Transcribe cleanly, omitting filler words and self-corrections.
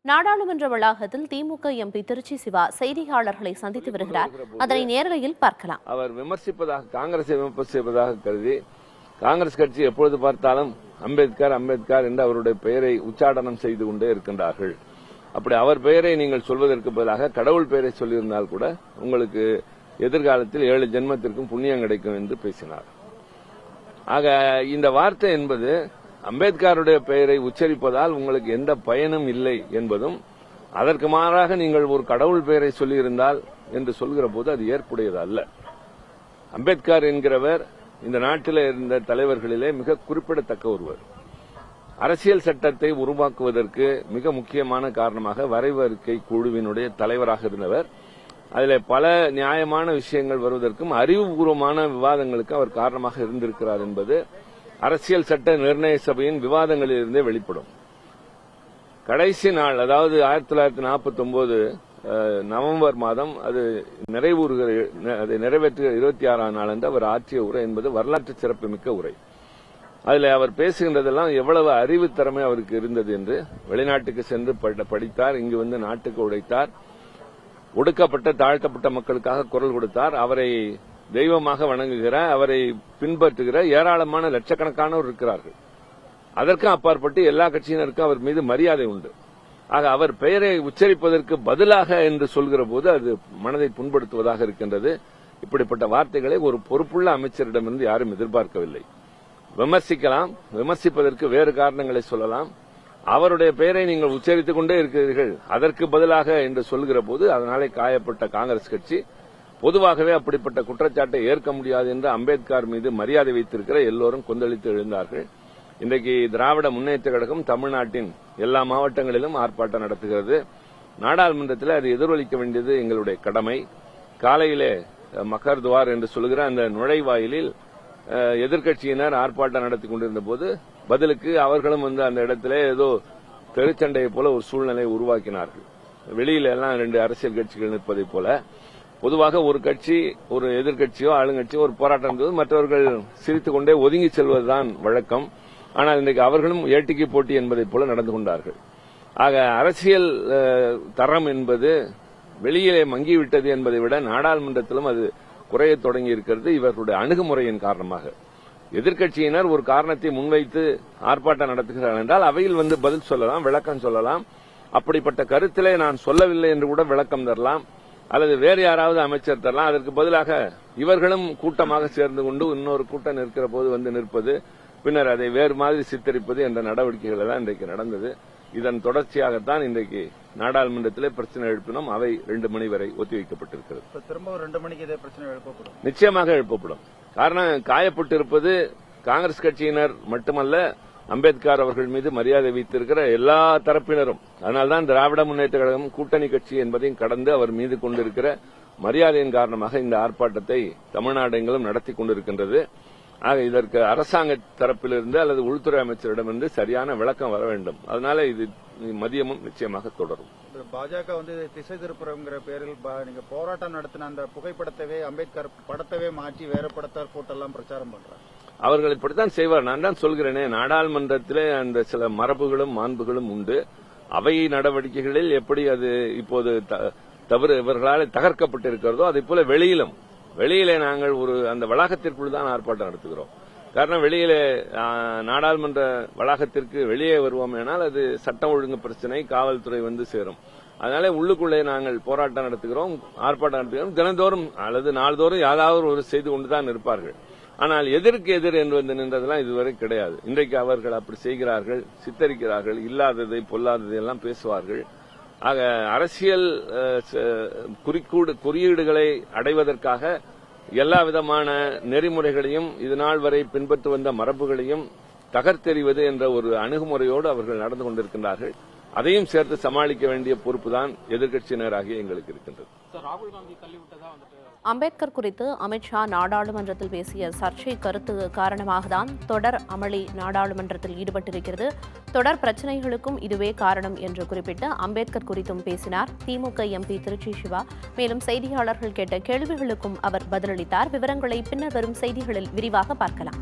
நாடாளுமன்ற வளாகத்தில் திமுக எம்பி திருச்சி சிவா செய்தியாளர்களை சந்தித்து வருகிறார். அதனை நேரலையில் பார்க்கலாம். அவர் விமர்சிப்பதாக காங்கிரஸை விமர்சிப்பதாக கருதி காங்கிரஸ் கட்சி எப்பொழுது பார்த்தாலும் அம்பேத்கர் அம்பேத்கர் என்று அவருடைய பெயரை உச்சாடனம் செய்து கொண்டே இருக்கின்றார்கள். அப்படி அவர் பெயரை நீங்கள் சொல்வதற்கு பதிலாக கடவுள் பெயரை சொல்லியிருந்தால் கூட உங்களுக்கு எதிர்காலத்தில் 7 ஜென்மத்திற்கும் புண்ணியம் கிடைக்கும் என்று பேசினார். ஆக இந்த வார்த்தை என்பது அம்பேத்கருடைய பெயரை உச்சரிப்பதால் உங்களுக்கு எந்த பயனும் இல்லை என்பதும், அதற்கு மாறாக நீங்கள் ஒரு கடவுள் பெயரை சொல்லியிருந்தால் என்று சொல்கிற போது அது ஏற்புடையது அல்ல. அம்பேத்கர் என்கிறவர் இந்த நாட்டில் இருந்த தலைவர்களிலே மிக குறிப்பிடத்தக்க ஒருவர். அரசியல் சட்டத்தை உருவாக்குவதற்கு மிக முக்கியமான காரணமாக வரைவு அறிக்கை குழுவினுடைய தலைவராக இருந்தவர். அதில் பல நியாயமான விஷயங்கள் வருவதற்கும் அறிவுபூர்வமான விவாதங்களுக்கு அவர் காரணமாக இருந்திருக்கிறார் என்பது அரசியல் சட்ட நிர்ணய சபையின் விவாதங்களிலிருந்தே வெளிப்படும். கடைசி நாள், அதாவது 1949 நவம்பர் மாதம் அது நிறைவேற்ற 26ஆம் நாள் என்று அவர் ஆற்றிய உரை என்பது வரலாற்று சிறப்புமிக்க உரை. அதில் அவர் பேசுகின்றதெல்லாம் எவ்வளவு அறிவு திறமை அவருக்கு இருந்தது என்று. வெளிநாட்டுக்கு சென்று படித்தார், இங்கு வந்து நாட்டுக்கு உழைத்தார், ஒடுக்கப்பட்ட தாழ்த்தப்பட்ட மக்களுக்காக குரல் கொடுத்தார். அவரை தெய்வமாக வணங்குகிற, அவரை பின்பற்றுகிற ஏராளமான லட்சக்கணக்கானோர் இருக்கிறார்கள். அதற்கும் அப்பாற்பட்டு எல்லா கட்சியினருக்கும் அவர் மீது மரியாதை உண்டு. ஆக அவர் பெயரை உச்சரிப்பதற்கு பதிலாக என்று சொல்கிற போது அது மனதை புண்படுத்துவதாக இருக்கின்றது. இப்படிப்பட்ட வார்த்தைகளை ஒரு பொறுப்புள்ள அமைச்சரிடமிருந்து யாரும் எதிர்பார்க்கவில்லை. விமர்சிக்கலாம், விமர்சிப்பதற்கு வேறு காரணங்களை சொல்லலாம். அவருடைய பெயரை நீங்கள் உச்சரித்துக் கொண்டே இருக்கிறீர்கள், அதற்கு பதிலாக என்று சொல்கிற போது அதனாலே காயப்பட்ட காங்கிரஸ் கட்சி பொதுவாகவே அப்படிப்பட்ட குற்றச்சாட்டை ஏற்க முடியாது என்று அம்பேத்கர் மீது மரியாதை வைத்திருக்கிற எல்லோரும் கொந்தளித்து எழுந்தார்கள். இன்றைக்கு திராவிட முன்னேற்ற கழகம் தமிழ்நாட்டின் எல்லா மாவட்டங்களிலும் ஆர்ப்பாட்டம் நடத்துகிறது. நாடாளுமன்றத்தில் அது எதிரொலிக்க வேண்டியது எங்களுடைய கடமை. காலையிலே மக்கர் துவார் என்று சொல்கிற அந்த நுழைவாயிலில் எதிர்க்கட்சியினர் ஆர்ப்பாட்டம் நடத்தி கொண்டிருந்த போது பதிலுக்கு அவர்களும் வந்து அந்த இடத்திலே ஏதோ தெருச்சண்டையை போல ஒரு சூழ்நிலையை உருவாக்கினார்கள். வெளியில எல்லாம் 2 அரசியல் கட்சிகள் நிற்பதை போல. பொதுவாக ஒரு கட்சி, ஒரு எதிர்க்கட்சியோ ஆளுங்கட்சியோ ஒரு போராட்டம் இருந்தது, மற்றவர்கள் சிரித்துக் கொண்டே ஒதுங்கி செல்வதுதான் வழக்கம். ஆனால் இன்றைக்கு அவர்களும் ஏட்டிக்கு போட்டி என்பதை போல நடந்து கொண்டார்கள். ஆக அரசியல் தரம் என்பது வெளியிலே மங்கிவிட்டது என்பதை விட நாடாளுமன்றத்திலும் அது குறைய தொடங்கி இருக்கிறது இவர்களுடைய அணுகுமுறையின் காரணமாக. எதிர்க்கட்சியினர் ஒரு காரணத்தை முன்வைத்து ஆர்ப்பாட்டம் நடத்துகிறார்கள் என்றால் அவையில் வந்து பதில் சொல்லலாம், விளக்கம் சொல்லலாம். அப்படிப்பட்ட கருத்திலே நான் சொல்லவில்லை என்று கூட விளக்கம் தரலாம், அல்லது வேறு யாராவது அமைச்சர் தரலாம். அதற்கு பதிலாக இவர்களும் கூட்டமாக சேர்ந்து கொண்டு இன்னொரு கூட்டம் நிற்கிற போது வந்து நிற்பது, பின்னர் அதை வேறு மாதிரி சித்தரிப்பது என்ற நடவடிக்கைகள் தான் இன்றைக்கு நடந்தது. இதன் தொடர்ச்சியாகத்தான் இன்றைக்கு நாடாளுமன்றத்திலே பிரச்சனை எழுப்பினோம். அவை 2 மணி வரை ஒத்திவைக்கப்பட்டிருக்கிறது. திரும்ப 2 மணிக்கு இதே பிரச்சனை எழுப்பப்படும், நிச்சயமாக எழுப்பப்படும். காரணம், காயப்பட்டிருப்பது காங்கிரஸ் கட்சியினர் மட்டுமல்ல, அம்பேத்கர் அவர்கள் மீது மரியாதை வைத்திருக்கிற எல்லா தரப்பினரும். அதனால்தான் திராவிட முன்னேற்ற கழகம் கூட்டணி கட்சி என்பதையும் கடந்து அவர் மீது கொண்டிருக்கிற மரியாதையின் காரணமாக இந்த ஆர்ப்பாட்டத்தை தமிழ்நாடு எங்கிலும் நடத்தி கொண்டிருக்கின்றது. ஆக இதற்கு அரசாங்க தரப்பிலிருந்து அல்லது உள்துறை அமைச்சரிடமிருந்து சரியான விளக்கம் வர வேண்டும். அதனால இது மதியமும் நிச்சயமாக தொடரும். பாஜக வந்து திசை திருப்புறங்கிற பேரில் நீங்க போராட்டம் நடத்தின அந்த புகைப்படத்தவே, அம்பேத்கர் படத்தவே மாற்றி வேற படத்தார் போட்டெல்லாம் பிரச்சாரம் பண்றாங்க. அவர்கள் இப்படித்தான் செய்வார். நான் தான் சொல்கிறேனே, நாடாளுமன்றத்திலே அந்த சில மரபுகளும் மாண்புகளும் உண்டு. அவை நடவடிக்கைகளில் எப்படி அது இப்போது இவர்களால் தகர்க்கப்பட்டிருக்கிறதோ அதே போல வெளியிலே நாங்கள் அந்த வளாகத்திற்குள் தான் ஆர்ப்பாட்டம் நடத்துகிறோம். காரணம், வெளியிலே நாடாளுமன்ற வளாகத்திற்கு வெளியே வருவோம் என்றால் அது சட்டம் ஒழுங்கு பிரச்சனை, காவல்துறை வந்து சேரும். அதனால உள்ளுக்குள்ளே நாங்கள் போராட்டம் நடத்துகிறோம், ஆர்ப்பாட்டம் நடத்துகிறோம். தினந்தோறும் அல்லது நாள்தோறும் யாராவது ஒரு செய்து கொண்டுதான் இருப்பார்கள். ஆனால் எதிர்க்கு எதிர் என்று வந்து நின்றதெல்லாம் இதுவரை கிடையாது. இன்றைக்கு அவர்கள் அப்படி செய்கிறார்கள், சித்தரிக்கிறார்கள், இல்லாததை பொல்லாததை எல்லாம் பேசுவார்கள். ஆக அரசியல் குறியீடுகளை அடைவதற்காக எல்லா விதமான நெறிமுறைகளையும் இதுநாள் வரை பின்பற்றி வந்த மரபுகளையும் தகர்த்தெறிவது என்ற ஒரு அணுகுமுறையோடு அவர்கள் நடந்து கொண்டிருக்கின்றார்கள். அதையும் சேர்த்து சமாளிக்க வேண்டிய பொறுப்புதான் எதிர்க்கட்சியினராகிய எங்களுக்கு இருக்கின்றது. அம்பேத்கர் குறித்து அமித்ஷா நாடாளுமன்றத்தில் பேசிய சர்ச்சை கருத்து காரணமாக தான் தொடர் அமளி நாடாளுமன்றத்தில் ஈடுபட்டிருக்கிறது. தொடர் பிரச்சினைகளுக்கும் இதுவே காரணம் என்று குறிப்பிட்டு அம்பேத்கர் குறித்தும் பேசினார் திமுக எம்பி திருச்சி சிவா. மேலும் செய்தியாளர்கள் கேட்ட கேள்விகளுக்கும் அவர் பதிலளித்தார். விவரங்களை பின்னர் வரும் செய்திகளில் விரிவாக பார்க்கலாம்.